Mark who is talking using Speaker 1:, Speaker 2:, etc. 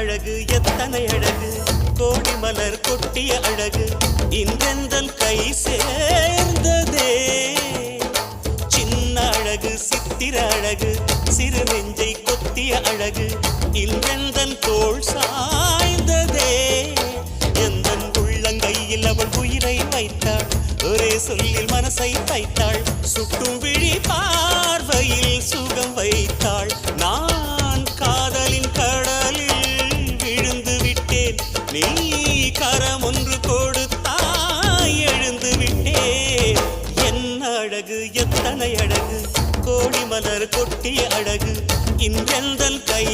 Speaker 1: அழகு எத்தனை அழகு கோடி மலர் கொட்டிய அழகு இன்றெந்தன் கை சேர்ந்ததே சின்ன அழகு சித்திர அழகு சிறு நெஞ்சை கொத்திய அழகு இன்றெந்தன் தோள் சாய்ந்ததே எந்தன் உள்ளங்கையில் அவள் உயிரை வைத்தாள் ஒரே சொல்லில் மனசை தைத்தாள் சுட்டும் விழி பார்வையில் சுகம் வைத்தாள் நான் காதலின் கடலில் விழுந்து விட்டேன் நீ கரம் ஒன்று கொடுத்தாய் எழுந்து விட்டேன் என்ன அழகு எத்தனை அழகு கோடி மலர் கொட்டிய அழகு இன்றெந்தன் கை